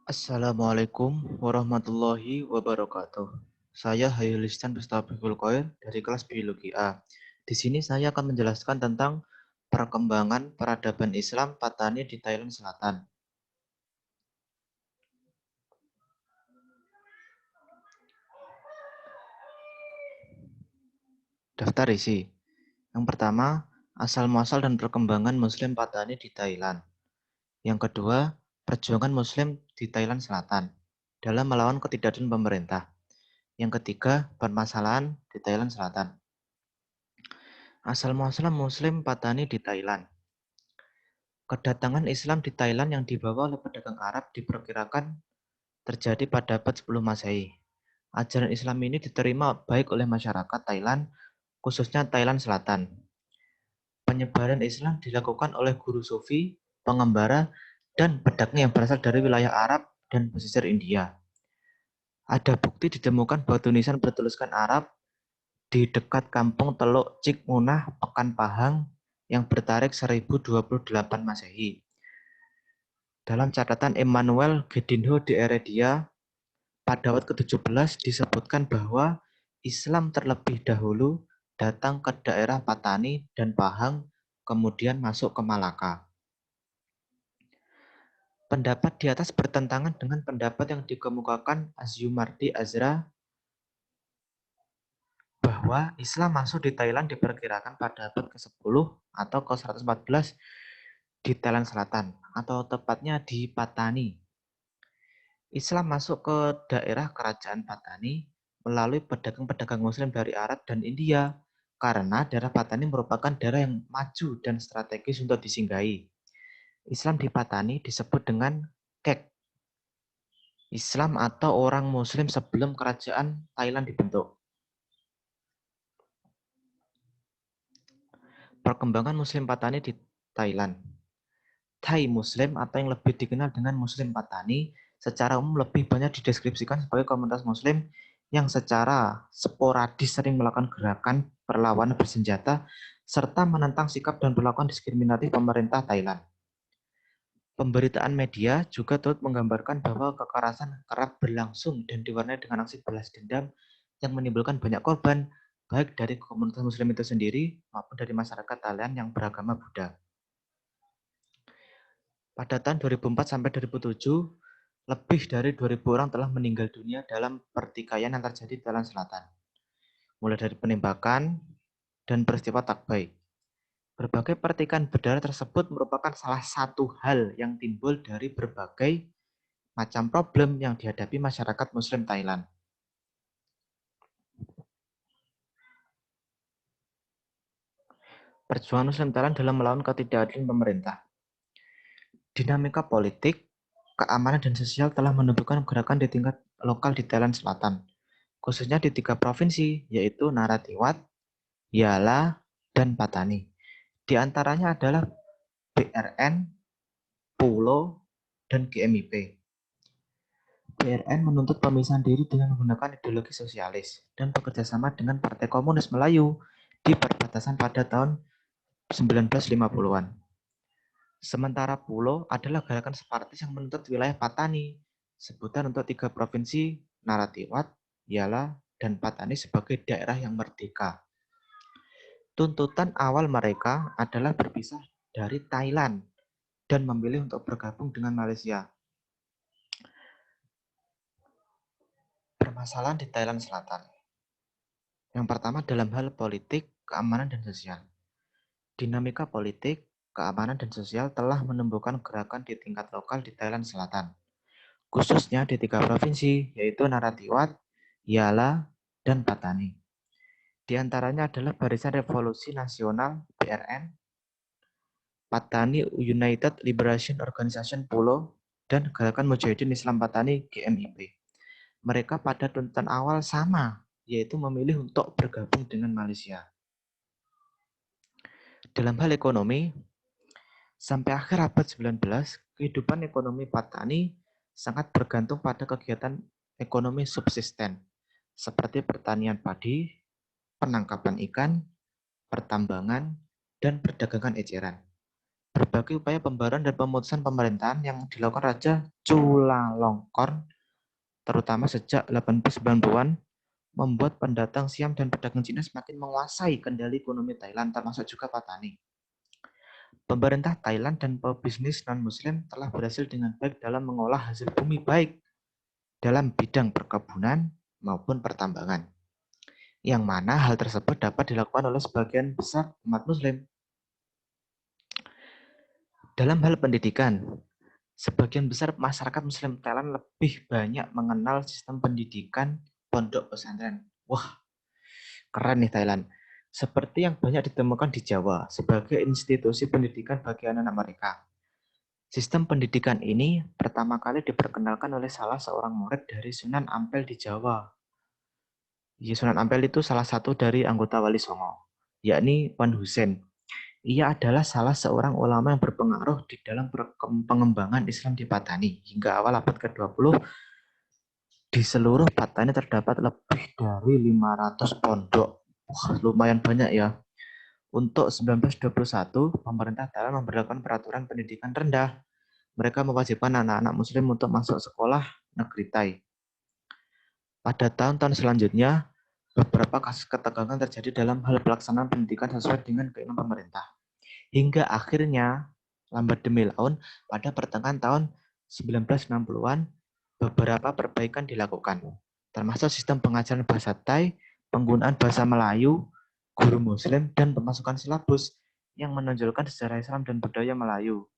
Assalamualaikum warahmatullahi wabarakatuh. Saya Hayulistan Bistabikul Koir dari kelas Biologi A. Di sini saya akan menjelaskan tentang perkembangan peradaban Islam Patani di Thailand Selatan. Daftar isi. Yang pertama, asal-muasal dan perkembangan Muslim Patani di Thailand. Yang kedua, perjuangan Muslim di Thailand Selatan dalam melawan ketidakadilan pemerintah. Yang ketiga, permasalahan di Thailand Selatan. Asal-muasal Muslim Patani di Thailand. Kedatangan Islam di Thailand yang dibawa oleh pedagang Arab diperkirakan terjadi pada abad 10 Masehi. Ajaran Islam ini diterima baik oleh masyarakat Thailand, khususnya Thailand Selatan. Penyebaran Islam dilakukan oleh guru sufi, pengembara, dan pedagang yang berasal dari wilayah Arab dan pesisir India. Ada bukti ditemukan batu nisan bertuliskan Arab di dekat kampung Teluk Cik Munah, Pekan Pahang, yang bertarik 1028 Masehi. Dalam catatan Emmanuel Gedinho di Heredia, pada abad ke-17 disebutkan bahwa Islam terlebih dahulu datang ke daerah Patani dan Pahang, kemudian masuk ke Malaka. Pendapat di atas bertentangan dengan pendapat yang dikemukakan Azyumardi Azra bahwa Islam masuk di Thailand diperkirakan pada abad ke-10 atau ke-114 di Thailand Selatan, atau tepatnya di Patani. Islam masuk ke daerah kerajaan Patani melalui pedagang-pedagang Muslim dari Arab dan India, karena daerah Patani merupakan daerah yang maju dan strategis untuk disinggahi. Islam di Patani disebut dengan Kek, Islam atau orang Muslim sebelum kerajaan Thailand dibentuk. Perkembangan Muslim Patani di Thailand. Thai Muslim atau yang lebih dikenal dengan Muslim Patani secara umum lebih banyak dideskripsikan sebagai komunitas Muslim yang secara sporadis sering melakukan gerakan perlawanan bersenjata serta menentang sikap dan perlakuan diskriminatif pemerintah Thailand. Pemberitaan media juga turut menggambarkan bahwa kekerasan kerap berlangsung dan diwarnai dengan aksi balas dendam yang menimbulkan banyak korban, baik dari komunitas Muslim itu sendiri maupun dari masyarakat Thailand yang beragama Buddha. Pada tahun 2004 sampai 2007, lebih dari 2.000 orang telah meninggal dunia dalam pertikaian yang terjadi di Thailand Selatan. Mulai dari penembakan dan peristiwa takbai. Berbagai pertikaian berdarah tersebut merupakan salah satu hal yang timbul dari berbagai macam problem yang dihadapi masyarakat Muslim Thailand. Perjuangan Muslim Thailand dalam melawan ketidakadilan pemerintah. Dinamika politik, keamanan, dan sosial telah menumbuhkan gerakan di tingkat lokal di Thailand Selatan, khususnya di 3 provinsi, yaitu Narathiwat, Yala, dan Patani. Di antaranya adalah BRN, Pulo, dan GMIP. BRN menuntut pemisahan diri dengan menggunakan ideologi sosialis dan bekerjasama dengan Partai Komunis Melayu di perbatasan pada tahun 1950-an. Sementara Pulo adalah gerakan separatis yang menuntut wilayah Patani, sebutan untuk 3 provinsi Narathiwat, Yala, dan Patani sebagai daerah yang merdeka. Tuntutan awal mereka adalah berpisah dari Thailand dan memilih untuk bergabung dengan Malaysia. Permasalahan di Thailand Selatan. Yang pertama dalam hal politik, keamanan, dan sosial. Dinamika politik, keamanan, dan sosial telah menumbuhkan gerakan di tingkat lokal di Thailand Selatan, khususnya di 3 provinsi, yaitu Narathiwat, Yala, dan Patani. Di antaranya adalah Barisan Revolusi Nasional (BRN), Patani United Liberation Organization Pulo, dan Gerakan Mujahidin Islam Patani (GMIP). Mereka pada tuntutan awal sama, yaitu memilih untuk bergabung dengan Malaysia. Dalam hal ekonomi, sampai akhir abad 19, kehidupan ekonomi Patani sangat bergantung pada kegiatan ekonomi subsisten, seperti pertanian padi, penangkapan ikan, pertambangan, dan perdagangan eceran. Berbagai upaya pembaruan dan pemutusan pemerintahan yang dilakukan Raja Chulalongkorn, terutama sejak 80-90-an, membuat pendatang Siam dan pedagang Cina semakin menguasai kendali ekonomi Thailand, termasuk juga petani. Pemerintah Thailand dan pebisnis non-Muslim telah berhasil dengan baik dalam mengolah hasil bumi baik dalam bidang perkebunan maupun pertambangan, yang mana hal tersebut dapat dilakukan oleh sebagian besar umat Muslim. Dalam hal pendidikan, sebagian besar masyarakat Muslim Thailand lebih banyak mengenal sistem pendidikan pondok pesantren. Wah, keren nih Thailand. Seperti yang banyak ditemukan di Jawa sebagai institusi pendidikan bagi anak-anak mereka. Sistem pendidikan ini pertama kali diperkenalkan oleh salah seorang murid dari Sunan Ampel di Jawa. Ya, Sunan Ampel itu salah satu dari anggota Wali Songo, yakni Wan Hussein. Ia adalah salah seorang ulama yang berpengaruh di dalam pengembangan Islam di Patani. Hingga awal abad ke-20, di seluruh Patani terdapat lebih dari 500 pondok. Wah, lumayan banyak ya. Untuk 1921, pemerintah Thailand memberlakukan peraturan pendidikan rendah. Mereka mewajibkan anak-anak Muslim untuk masuk sekolah negeri Thai. Pada tahun-tahun selanjutnya, beberapa kasus ketegangan terjadi dalam hal pelaksanaan pendidikan sesuai dengan keinginan pemerintah. Hingga akhirnya, lambat demi laun, pada pertengahan tahun 1960-an, beberapa perbaikan dilakukan, termasuk sistem pengajaran bahasa Thai, penggunaan bahasa Melayu, guru Muslim, dan pemasukan silabus yang menonjolkan sejarah Islam dan budaya Melayu.